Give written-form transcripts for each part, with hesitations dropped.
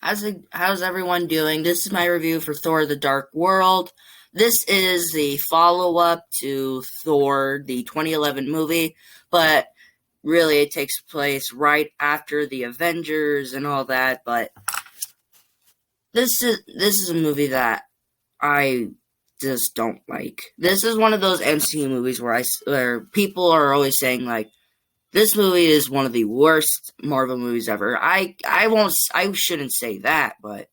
How's everyone doing? This is my review for Thor the Dark World. This is the follow-up to Thor, the 2011 movie, but really it takes place right after the Avengers and all that, but this is a movie that I just don't like. This is one of those MCU movies where people are always saying like this movie is one of the worst Marvel movies ever. I shouldn't say that, but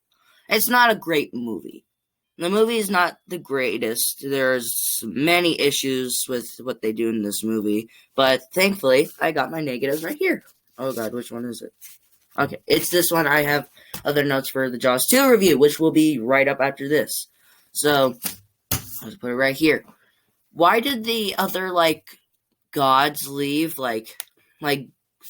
it's not a great movie. The movie is not the greatest. There's many issues with what they do in this movie, but thankfully, I got my negatives right here. Oh god, which one is it? Okay, it's this one. I have other notes for the Jaws 2 review, which will be right up after this. So, let's put it right here. Why did the other, gods leave? Like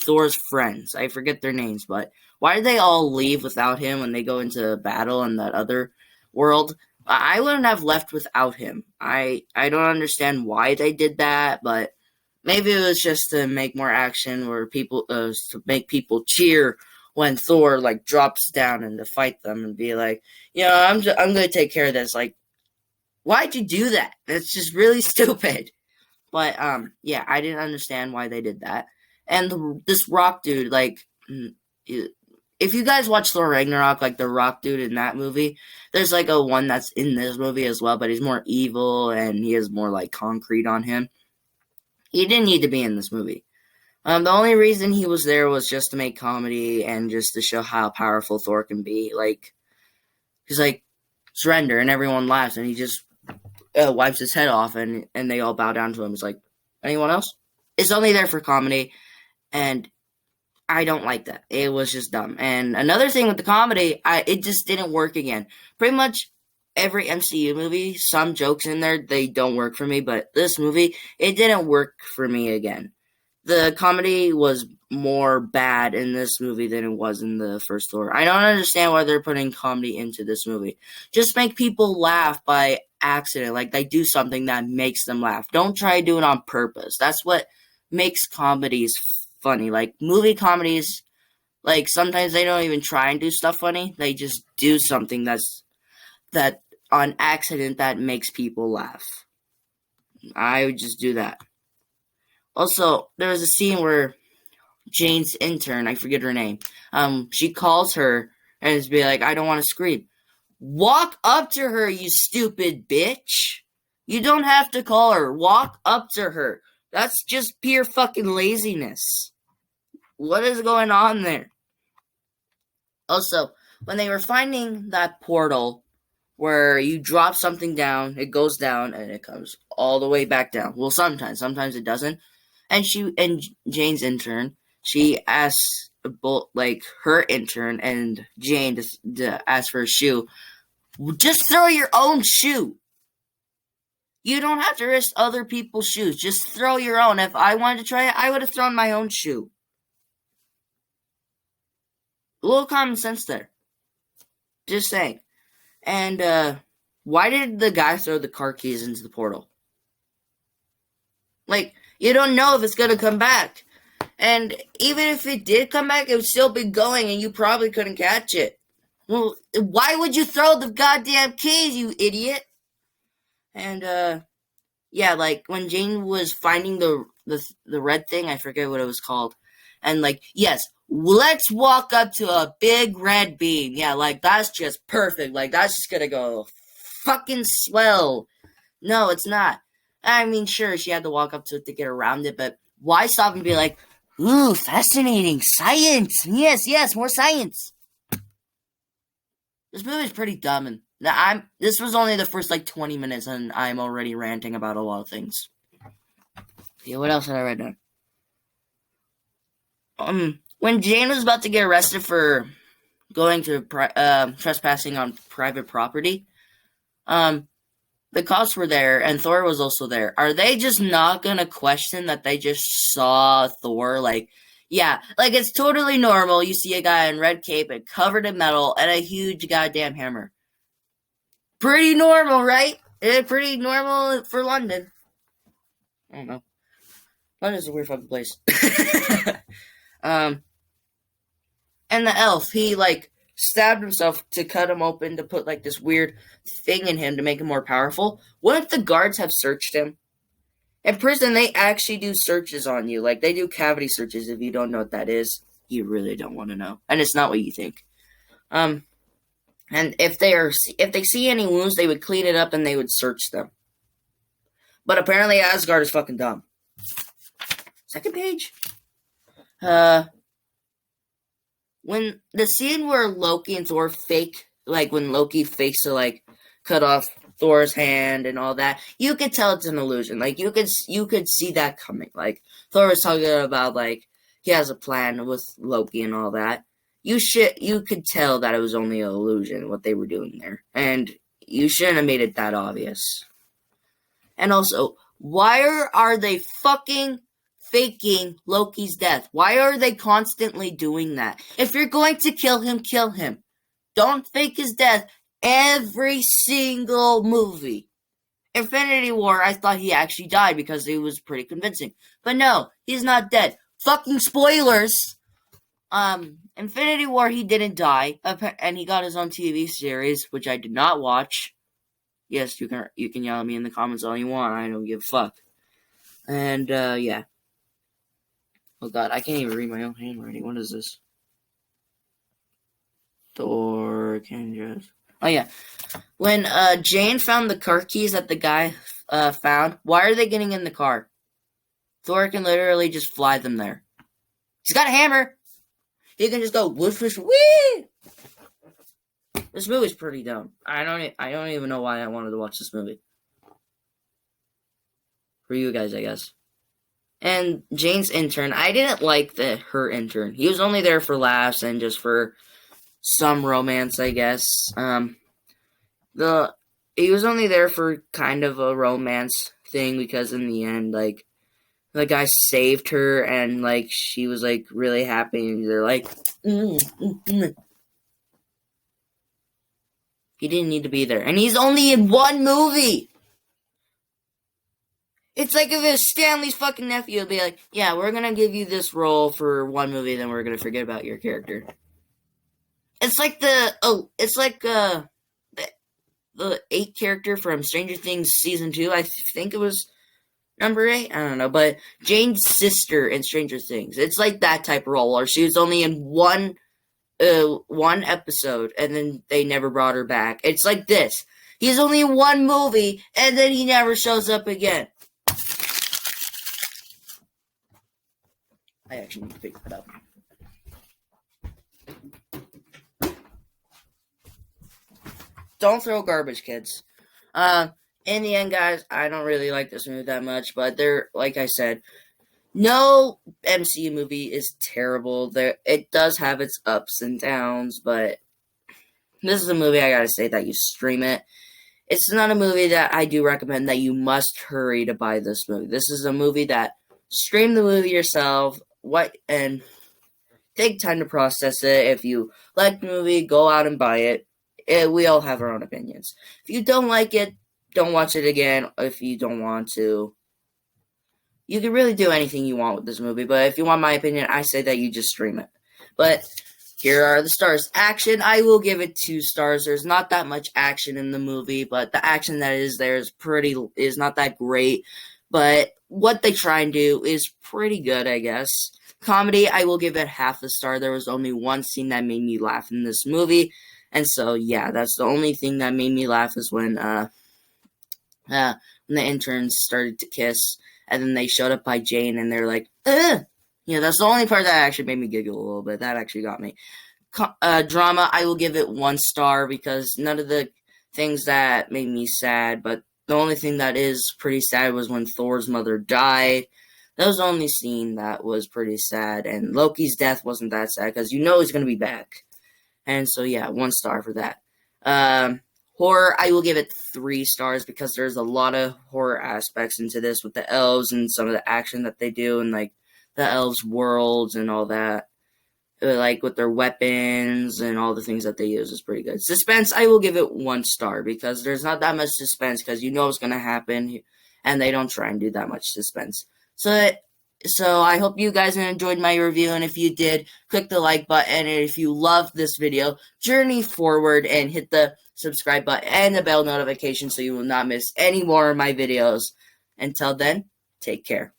Thor's friends. I forget their names, but why did they all leave without him when they go into battle in that other world? I wouldn't have left without him. I don't understand why they did that, but maybe it was just to make more action or to make people cheer when Thor drops down and to fight them and be like, I'm going to take care of this. Like, why'd you do that? That's just really stupid. But yeah, I didn't understand why they did that. And this rock dude, if you guys watch Thor Ragnarok, the rock dude in that movie, there's a one that's in this movie as well, but he's more evil and he has more concrete on him. He didn't need to be in this movie. The only reason he was there was just to make comedy and just to show how powerful Thor can be. He's surrender, and everyone laughs, and he just wipes his head off, and they all bow down to him. It's like, anyone else? It's only there for comedy, and I don't like that. It was just dumb. And another thing with the comedy, it just didn't work again. Pretty much every MCU movie, some jokes in there, they don't work for me, but this movie, it didn't work for me again. The comedy was more bad in this movie than it was in the first Thor. I don't understand why they're putting comedy into this movie. Just make people laugh by accident. They do something that makes them laugh. Don't try to do it on purpose. That's what makes comedies funny. Movie comedies, sometimes they don't even try and do stuff funny. They just do something that on accident that makes people laugh. I would just do that. Also, there was a scene where Jane's intern, I forget her name, she calls her and is be like, I don't want to scream. Walk up to her, you stupid bitch. You don't have to call her. Walk up to her. That's just pure fucking laziness. What is going on there? Also, when they were finding that portal where you drop something down, it goes down, and it comes all the way back down. Well, sometimes it doesn't. And Jane's intern, she asks her intern and Jane to ask for a shoe. Just throw your own shoe. You don't have to risk other people's shoes. Just throw your own. If I wanted to try it, I would have thrown my own shoe. A little common sense there. Just saying. And why did the guy throw the car keys into the portal? You don't know if it's going to come back. And even if it did come back, it would still be going and you probably couldn't catch it. Well, why would you throw the goddamn keys, you idiot? And, yeah, when Jane was finding the red thing, I forget what it was called. And, yes, let's walk up to a big red beam. Yeah, that's just perfect. That's just going to go fucking swell. No, it's not. I mean, sure, she had to walk up to it to get around it, but why stop and be like, ooh, fascinating, science, yes, more science. This movie is pretty dumb, and this was only the first, 20 minutes, and I'm already ranting about a lot of things. Yeah, what else did I write down? When Jane was about to get arrested for going to, trespassing on private property, the cops were there, and Thor was also there. Are they just not gonna question that they just saw Thor? Yeah, it's totally normal. You see a guy in red cape and covered in metal and a huge goddamn hammer. Pretty normal, right? It's pretty normal for London. I don't know. London's a weird fucking place. And the elf, he, stabbed himself to cut him open to put like this weird thing in him to make him more powerful, wouldn't the guards have searched him? In prison, they actually do searches on you. Like, they do cavity searches. If you don't know what that is, you really don't want to know. And it's not what you think. And if they see any wounds, they would clean it up and they would search them. But apparently Asgard is fucking dumb. Second page. When the scene where Loki and Thor fake, like when Loki fakes to like cut off Thor's hand and all that, you could tell it's an illusion. Like you could see that coming. Like Thor was talking about like he has a plan with Loki and all that. You could tell that it was only an illusion what they were doing there, and you shouldn't have made it that obvious. And also, why are they fucking faking Loki's death? Why are they constantly doing that? If you're going to kill him, kill him. Don't fake his death every single movie. Infinity War, I thought he actually died because it was pretty convincing. But no, he's not dead. Fucking spoilers! Infinity War, he didn't die, and he got his own TV series, which I did not watch. Yes, you can yell at me in the comments all you want. I don't give a fuck. And yeah. Oh god, I can't even read my own handwriting. What is this? Thor can just. Oh yeah, when Jane found the car keys that the guy found, why are they getting in the car? Thor can literally just fly them there. He's got a hammer. He can just go whoosh whoosh wee. This movie's pretty dumb. I don't even know why I wanted to watch this movie. For you guys, I guess. And Jane's intern, I didn't like her intern. He was only there for laughs and just for some romance, I guess. He was only there for kind of a romance thing because in the end, like, the guy saved her and like she was like really happy and they're like, He didn't need to be there. And he's only in one movie! It's like if it was Stanley's fucking nephew, it'd be like, yeah, we're gonna give you this role for one movie, then we're gonna forget about your character. It's like the 8 character from Stranger Things Season 2, I think it was number 8, I don't know, but Jane's sister in Stranger Things. It's like that type of role, where she was only in one episode, and then they never brought her back. It's like this. He's only in one movie, and then he never shows up again. I actually need to pick that up. Don't throw garbage, kids. In the end, guys, I don't really like this movie that much, but like I said, no MCU movie is terrible. It does have its ups and downs, but this is a movie I gotta say that you stream it. It's not a movie that I do recommend that you must hurry to buy this movie. This is a movie that stream the movie yourself, and take time to process it. If you like the movie, go out and buy it. We all have our own opinions. If you don't like it, don't watch it again. If you don't want to, you can really do anything you want with this movie. But if you want my opinion, I say that you just stream it. But here are the stars. Action, I will give it 2 stars. There's not that much action in the movie, but the action that is there is not that great. But what they try and do is pretty good, I guess. Comedy, I will give it half a star. There was only one scene that made me laugh in this movie. And so, yeah, that's the only thing that made me laugh is when the interns started to kiss. And then they showed up by Jane and they're like, ugh! Yeah, that's the only part that actually made me giggle a little bit. That actually got me. Drama, I will give it 1 star because none of the things that made me sad, but the only thing that is pretty sad was when Thor's mother died. That was the only scene that was pretty sad, and Loki's death wasn't that sad because you know he's going to be back. And so, yeah, 1 star for that. Horror, I will give it 3 stars because there's a lot of horror aspects into this with the elves and some of the action that they do and, like, the elves' worlds and all that. Like, with their weapons and all the things that they use is pretty good. Suspense, I will give it 1 star because there's not that much suspense because you know what's going to happen and they don't try and do that much suspense. So, So I hope you guys enjoyed my review, and if you did, click the like button, and if you loved this video, journey forward and hit the subscribe button and the bell notification so you will not miss any more of my videos. Until then, take care.